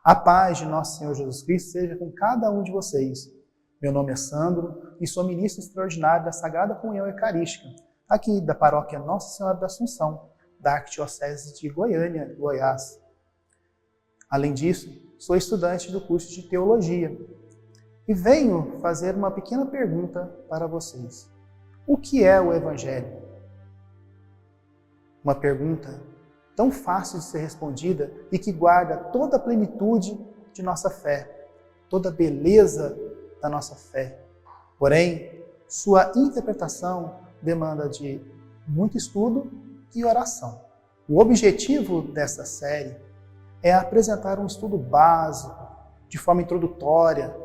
A paz de nosso Senhor Jesus Cristo seja com cada um de vocês. Meu nome é Sandro e sou ministro extraordinário da Sagrada Comunhão Eucarística, aqui da Paróquia Nossa Senhora da Assunção, da Arquidiocese de Goiânia, Goiás. Além disso, sou estudante do curso de Teologia e venho fazer uma pequena pergunta para vocês. O que é o Evangelho? Uma pergunta tão fácil de ser respondida e que guarda toda a plenitude de nossa fé, toda a beleza da nossa fé. Porém, sua interpretação demanda de muito estudo e oração. O objetivo dessa série é apresentar um estudo básico, de forma introdutória,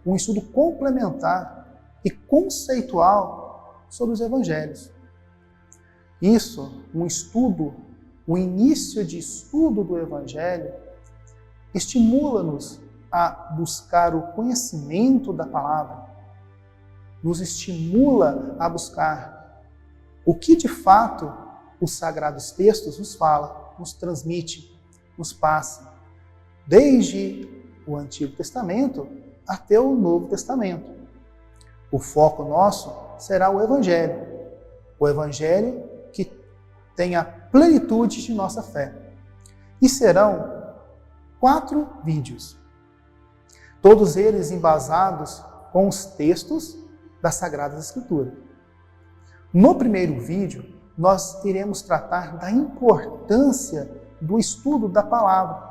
um estudo complementar e conceitual sobre os evangelhos. Isso, o início de estudo do evangelho, estimula-nos a buscar o conhecimento da palavra, nos estimula a buscar o que de fato os sagrados textos nos fala, nos transmite, nos passa, desde o Antigo Testamento até o Novo Testamento. O foco nosso será o Evangelho que tem a plenitude de nossa fé. E serão 4 vídeos, todos eles embasados com os textos das Sagradas Escrituras. No primeiro vídeo, nós iremos tratar da importância do estudo da palavra,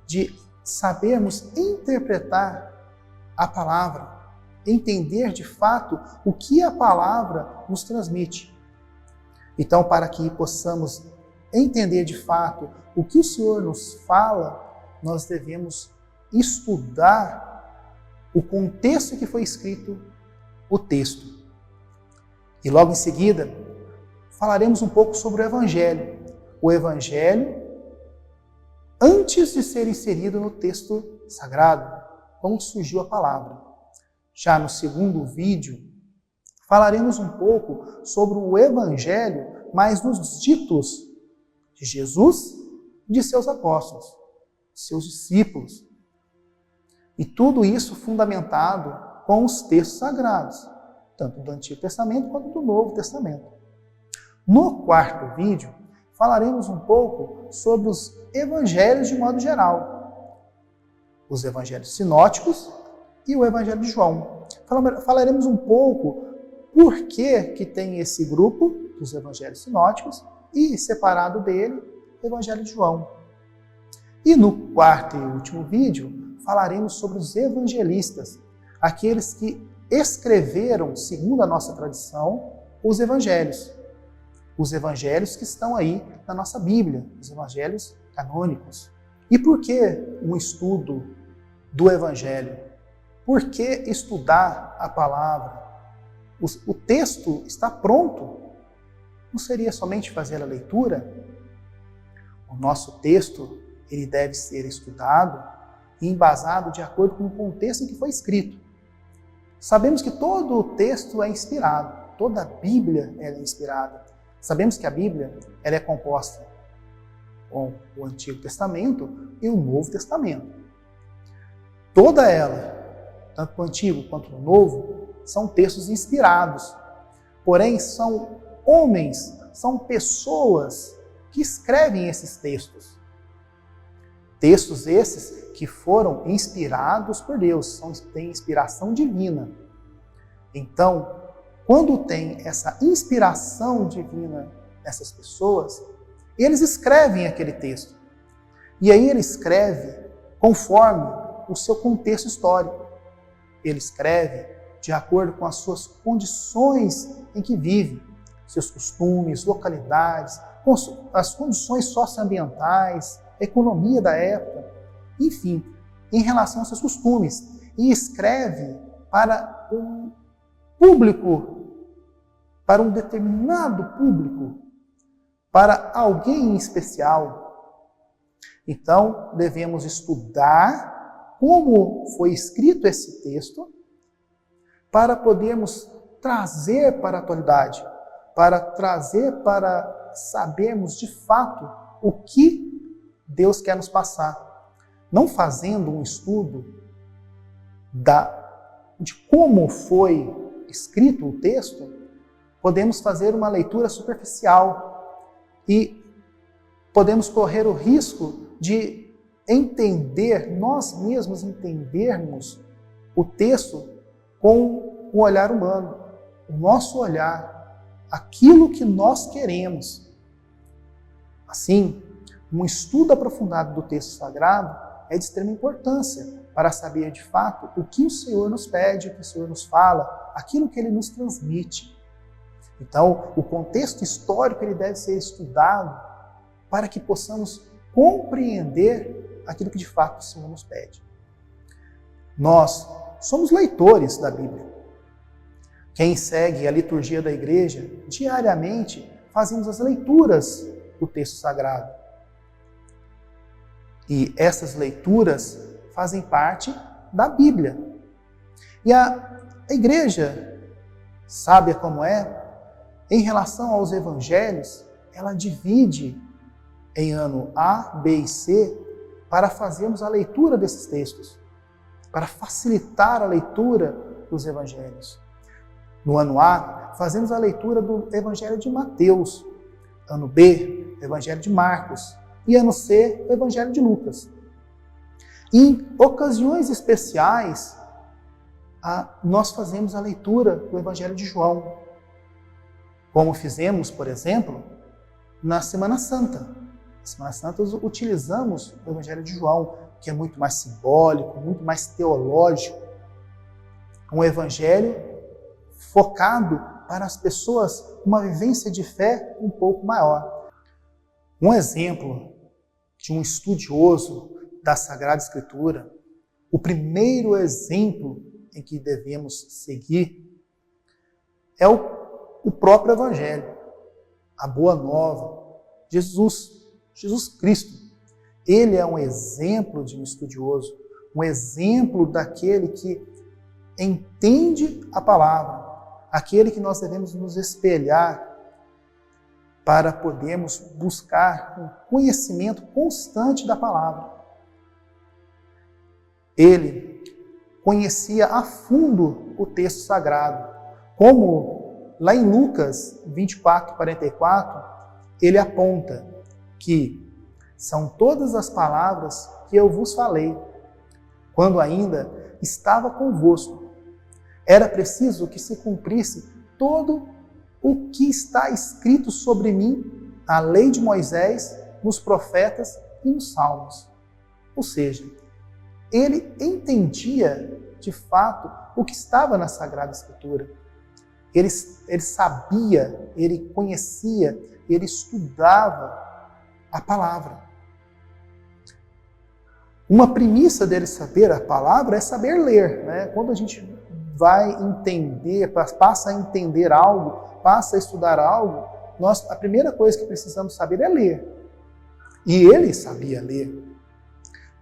de sabermos interpretar a palavra, entender de fato o que a palavra nos transmite. Então, para que possamos entender de fato o que o Senhor nos fala, nós devemos estudar o contexto em que foi escrito o texto. E logo em seguida, falaremos um pouco sobre o Evangelho. O Evangelho antes de ser inserido no texto sagrado, como surgiu a palavra. Já no segundo vídeo, falaremos um pouco sobre o Evangelho, mas nos ditos de Jesus e de seus apóstolos, seus discípulos. E tudo isso fundamentado com os textos sagrados, tanto do Antigo Testamento quanto do Novo Testamento. No quarto vídeo, falaremos um pouco sobre os evangelhos de modo geral, os evangelhos sinóticos e o Evangelho de João. Falaremos um pouco por que tem esse grupo dos evangelhos sinóticos e, separado dele, o Evangelho de João. E no quarto e último vídeo, falaremos sobre os evangelistas, aqueles que escreveram, segundo a nossa tradição, os evangelhos que estão aí na nossa Bíblia, os evangelhos canônicos. E por que um estudo do Evangelho? Por que estudar a palavra? O texto está pronto. Não seria somente fazer a leitura? O nosso texto ele deve ser estudado e embasado de acordo com o contexto em que foi escrito. Sabemos que todo o texto é inspirado, toda a Bíblia é inspirada. Sabemos que a Bíblia ela é composta com o Antigo Testamento e o Novo Testamento. Toda ela, tanto no Antigo quanto no Novo, são textos inspirados. Porém, são homens, são pessoas que escrevem esses textos. Textos esses que foram inspirados por Deus, têm inspiração divina. Então, quando tem essa inspiração divina nessas pessoas, eles escrevem aquele texto. E aí ele escreve conforme o seu contexto histórico. Ele escreve de acordo com as suas condições em que vive, seus costumes, localidades, as condições socioambientais, a economia da época, enfim, em relação aos seus costumes. E escreve para um público, para um determinado público, para alguém em especial. Então, devemos estudar como foi escrito esse texto para podermos trazer para a atualidade, para sabermos de fato o que Deus quer nos passar. não fazendo um estudo de como foi escrito o texto, podemos fazer uma leitura superficial e podemos correr o risco de nós mesmos entendermos o texto com o olhar humano, o nosso olhar, aquilo que nós queremos. Assim, um estudo aprofundado do texto sagrado é de extrema importância para saber de fato o que o Senhor nos pede, o que o Senhor nos fala, aquilo que Ele nos transmite. Então, o contexto histórico ele deve ser estudado para que possamos compreender aquilo que de fato o Senhor nos pede. Nós somos leitores da Bíblia. Quem segue a liturgia da igreja, diariamente fazemos as leituras do texto sagrado. E essas leituras fazem parte da Bíblia. E a igreja, sábia como é, em relação aos evangelhos, ela divide em ano A, B e C para fazermos a leitura desses textos, para facilitar a leitura dos evangelhos. No ano A, fazemos a leitura do Evangelho de Mateus. Ano B, o Evangelho de Marcos. E ano C, o Evangelho de Lucas. Em ocasiões especiais, nós fazemos a leitura do Evangelho de João, como fizemos, por exemplo, na Semana Santa. Na Semana Santa utilizamos o Evangelho de João, que é muito mais simbólico, muito mais teológico. Um evangelho focado para as pessoas com uma vivência de fé um pouco maior. Um exemplo de um estudioso da Sagrada Escritura, o primeiro exemplo em que devemos seguir é o próprio Evangelho, a Boa Nova, Jesus Cristo. Ele é um exemplo de um estudioso, um exemplo daquele que entende a palavra, aquele que nós devemos nos espelhar para podermos buscar um conhecimento constante da palavra. Ele conhecia a fundo o texto sagrado, como lá em Lucas 24:44, ele aponta que são todas as palavras que eu vos falei, quando ainda estava convosco. Era preciso que se cumprisse todo o que está escrito sobre mim, na lei de Moisés, nos profetas e nos salmos. Ou seja, ele entendia de fato o que estava na Sagrada Escritura. Ele sabia, ele conhecia, ele estudava a palavra. Uma premissa dele saber a palavra é saber ler, né? Quando a gente vai entender, passa a entender algo, passa a estudar algo, a primeira coisa que precisamos saber é ler. E ele sabia ler.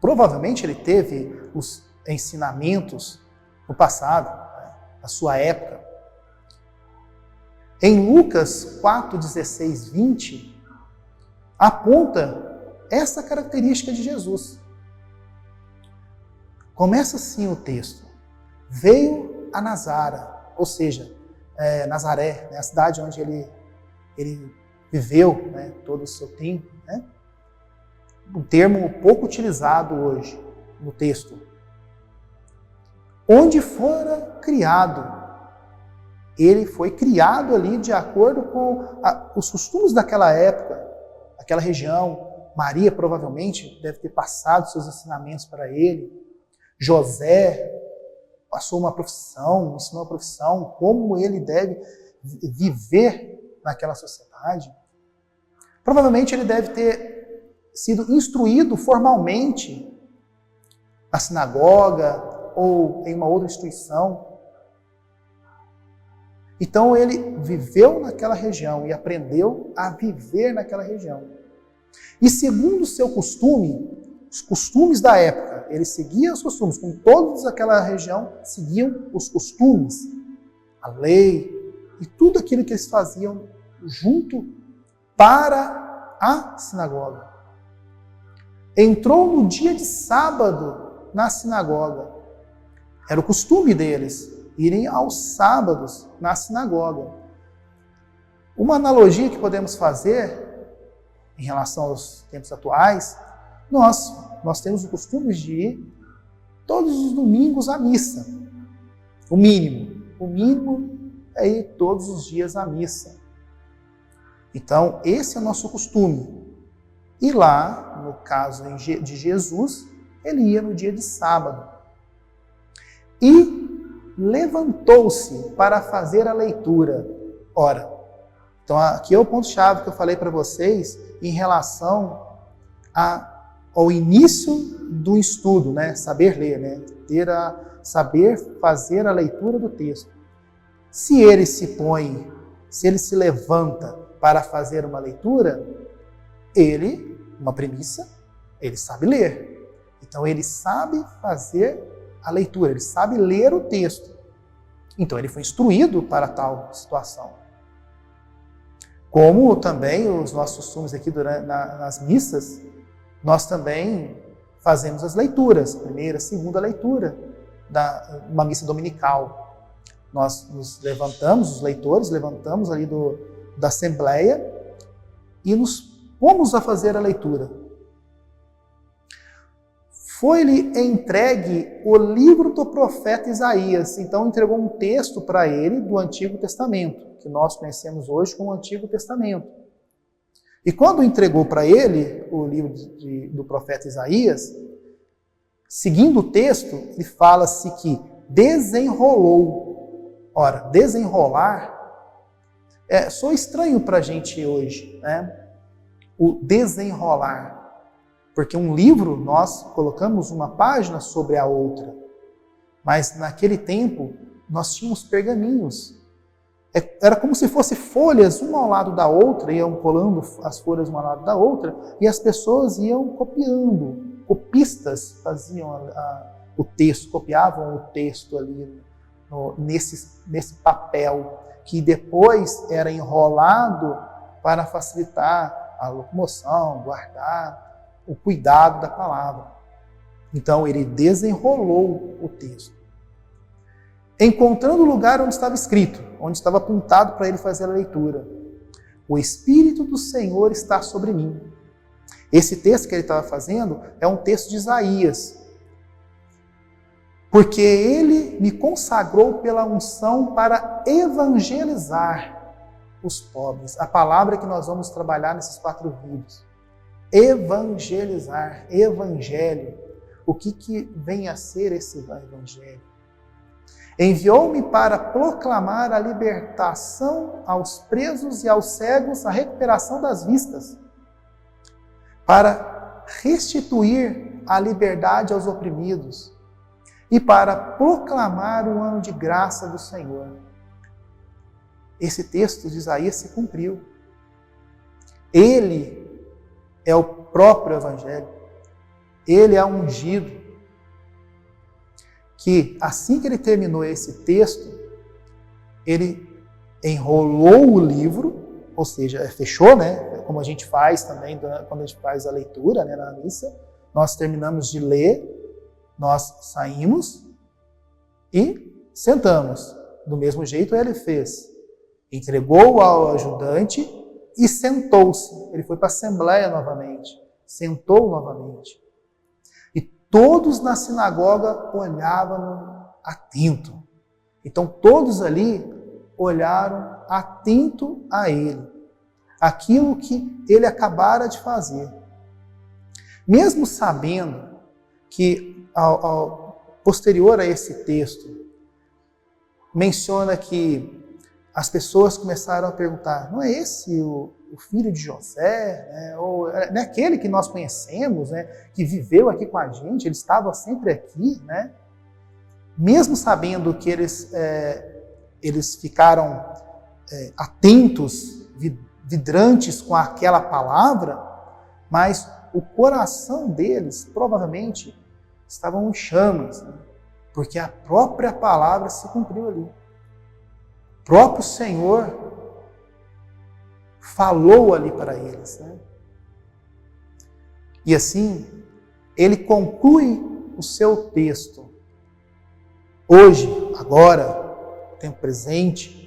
Provavelmente ele teve os ensinamentos no passado, na sua época. Em Lucas 4:16, 20, aponta essa característica de Jesus. Começa assim o texto. Veio a Nazara, ou seja, Nazaré, a cidade onde ele viveu, todo o seu tempo. Um termo pouco utilizado hoje no texto. Onde fora criado. Ele foi criado ali de acordo com os costumes daquela época, daquela região. Maria provavelmente deve ter passado seus ensinamentos para ele. José passou uma profissão, ensinou uma profissão, como ele deve viver naquela sociedade. Provavelmente ele deve ter sido instruído formalmente na sinagoga ou em uma outra instituição. Então ele viveu naquela região e aprendeu a viver naquela região. E segundo o seu costume, os costumes da época, ele seguia os costumes, como todos daquela região seguiam os costumes, a lei e tudo aquilo que eles faziam junto para a sinagoga. entrou no dia de sábado na sinagoga. Era o costume deles irem aos sábados na sinagoga. Uma analogia que podemos fazer em relação aos tempos atuais, nós temos o costume de ir todos os domingos à missa. O mínimo é ir todos os dias à missa. Então, esse é o nosso costume. E lá, no caso de Jesus, ele ia no dia de sábado. E levantou-se para fazer a leitura. Ora, então aqui é o ponto-chave que eu falei para vocês em relação ao início do estudo, né? Saber ler, né? Saber fazer a leitura do texto. Se ele se levanta para fazer uma leitura, uma premissa, ele sabe ler. Então ele sabe fazer a leitura, ele sabe ler o texto. Então ele foi instruído para tal situação. Como também os nossos costumes aqui nas missas, nós também fazemos as leituras, primeira, segunda leitura, uma missa dominical. Nós nos levantamos, os leitores, levantamos ali da Assembleia e nos pomos a fazer a leitura. Foi-lhe entregue o livro do profeta Isaías. Então entregou um texto para ele do Antigo Testamento, que nós conhecemos hoje como Antigo Testamento. E quando entregou para ele o livro do profeta Isaías, seguindo o texto, ele fala-se que desenrolou. Ora, desenrolar soa estranho para a gente hoje, né? O desenrolar. Porque um livro, nós colocamos uma página sobre a outra. Mas naquele tempo, nós tínhamos pergaminhos. Era como se fossem folhas, uma ao lado da outra, iam colando as folhas uma ao lado da outra, e as pessoas iam copiando. Copistas faziam o texto, copiavam o texto ali nesse papel, que depois era enrolado para facilitar a locomoção, guardar o cuidado da palavra. Então ele desenrolou o texto. Encontrando o lugar onde estava escrito, onde estava apontado para ele fazer a leitura. O Espírito do Senhor está sobre mim. Esse texto que ele estava fazendo é um texto de Isaías. Porque ele me consagrou pela unção para evangelizar os pobres. A palavra que nós vamos trabalhar nesses 4 vídeos. Evangelizar, evangelho. O que vem a ser esse evangelho? Enviou-me para proclamar a libertação aos presos e aos cegos, a recuperação das vistas, para restituir a liberdade aos oprimidos e para proclamar o ano de graça do Senhor. Esse texto de Isaías se cumpriu. Ele é o próprio Evangelho. Ele é ungido. Que assim que ele terminou esse texto, ele enrolou o livro, ou seja, fechou, né? Como a gente faz também quando a gente faz a leitura, né, na missa. Nós terminamos de ler, nós saímos e sentamos. Do mesmo jeito ele fez. Entregou ao ajudante e sentou-se. Ele foi para a Assembleia novamente. Sentou novamente. E todos na sinagoga olhavam atento. Então todos ali olharam atento a ele. Aquilo que ele acabara de fazer. Mesmo sabendo que, posterior a esse texto, menciona que as pessoas começaram a perguntar, não é esse o filho de José? Né? Ou não é aquele que nós conhecemos, né? Que viveu aqui com a gente, ele estava sempre aqui, né? Mesmo sabendo que eles ficaram atentos, vidrantes com aquela palavra, mas o coração deles provavelmente estavam em chamas, né? Porque a própria palavra se cumpriu ali. O próprio Senhor falou ali para eles, né? E assim, ele conclui o seu texto. Hoje, agora, tempo presente,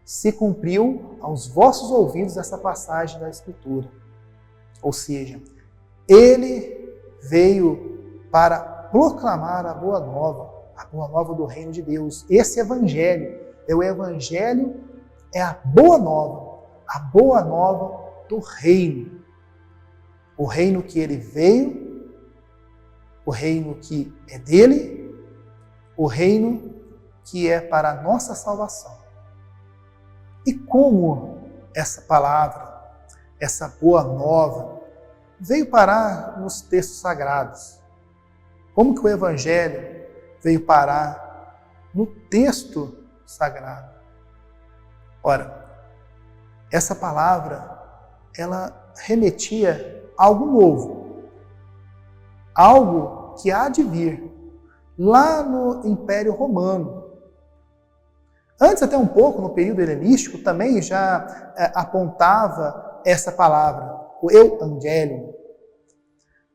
se cumpriu aos vossos ouvidos essa passagem da Escritura. Ou seja, ele veio para proclamar a boa nova do reino de Deus. Esse evangelho é o evangelho, é a boa nova do reino. O reino que ele veio, o reino que é dele, o reino que é para a nossa salvação. E como essa palavra, essa boa nova, veio parar nos textos sagrados? Como que o evangelho veio parar no texto sagrado? Ora, essa palavra, ela remetia a algo novo, algo que há de vir, lá no Império Romano. Antes, até um pouco, no período helenístico, também já apontava essa palavra, o Evangelium.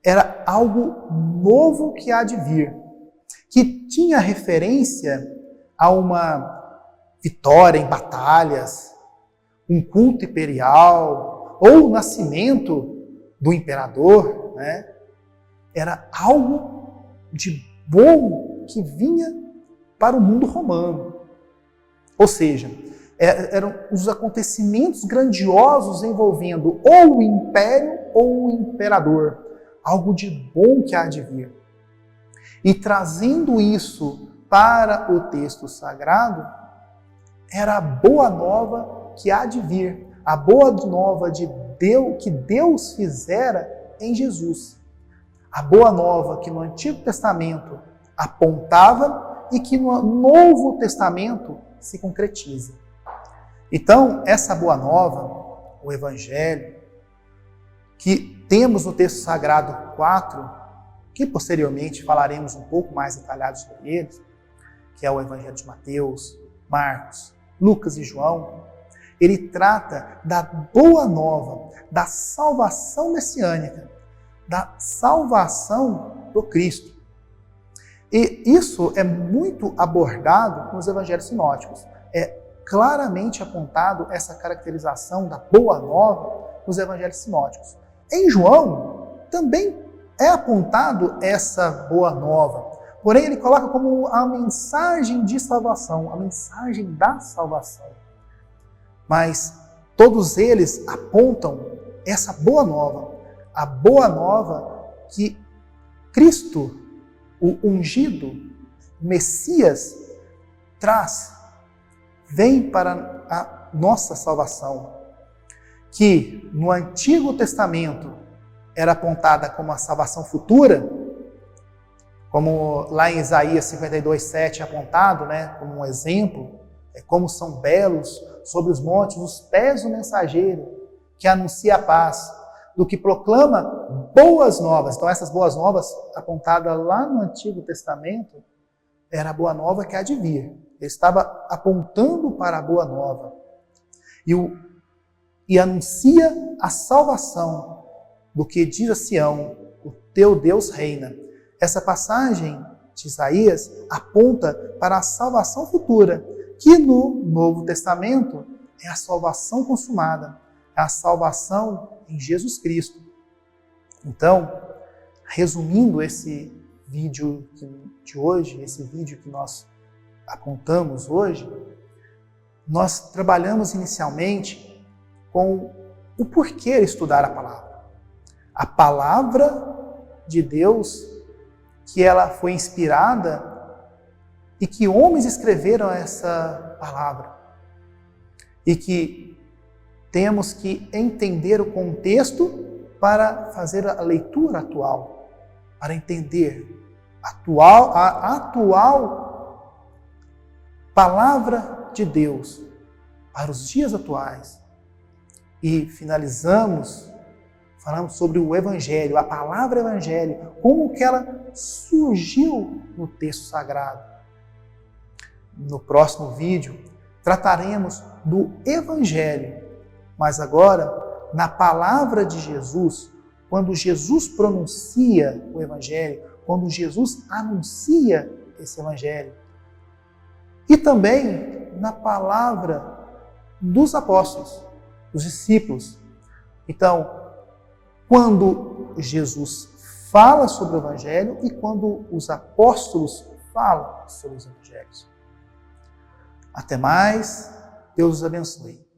Era algo novo que há de vir, que tinha referência a uma vitória em batalhas, um culto imperial, ou o nascimento do imperador, né? Era algo de bom que vinha para o mundo romano. Ou seja, eram os acontecimentos grandiosos envolvendo ou o império ou o imperador. Algo de bom que há de vir. E trazendo isso para o texto sagrado, era a boa nova que há de vir. A boa nova de Deus, que Deus fizera em Jesus. A boa nova que no Antigo Testamento apontava e que no Novo Testamento se concretiza. Então, essa boa nova, o Evangelho, que temos no texto sagrado 4, que posteriormente falaremos um pouco mais detalhado sobre eles, que é o Evangelho de Mateus, Marcos, Lucas e João, ele trata da boa nova, da salvação messiânica, da salvação do Cristo. E isso é muito abordado nos evangelhos sinóticos. É claramente apontado essa caracterização da boa nova nos evangelhos sinóticos. Em João, também é apontado essa boa nova. Porém, ele coloca como a mensagem de salvação, a mensagem da salvação. Mas todos eles apontam essa boa nova, a boa nova que Cristo, o ungido, o Messias, traz, vem para a nossa salvação, que no Antigo Testamento era apontada como a salvação futura, como lá em Isaías 52:7 é apontado, né, como um exemplo, como são belos sobre os montes os pés do mensageiro que anuncia a paz, do que proclama boas novas. Então essas boas novas apontadas lá no Antigo Testamento era a boa nova que há de vir. Ele estava apontando para a boa nova e anuncia a salvação do que diz a Sião, o teu Deus reina. Essa passagem de Isaías aponta para a salvação futura, que no Novo Testamento é a salvação consumada, é a salvação em Jesus Cristo. Então, resumindo esse vídeo de hoje, esse vídeo que nós apontamos hoje, nós trabalhamos inicialmente com o porquê estudar a palavra. A palavra de Deus, que ela foi inspirada e que homens escreveram essa palavra. E que temos que entender o contexto para fazer a leitura atual, para entender a atual palavra de Deus para os dias atuais. E finalizamos falando sobre o Evangelho, a palavra Evangelho, como que ela surgiu no texto sagrado. No próximo vídeo, trataremos do Evangelho, mas agora, na palavra de Jesus, quando Jesus pronuncia o Evangelho, quando Jesus anuncia esse Evangelho. E também na palavra dos apóstolos, dos discípulos. Então, quando Jesus fala sobre o Evangelho e quando os apóstolos falam sobre os Evangelhos. Até mais, Deus os abençoe.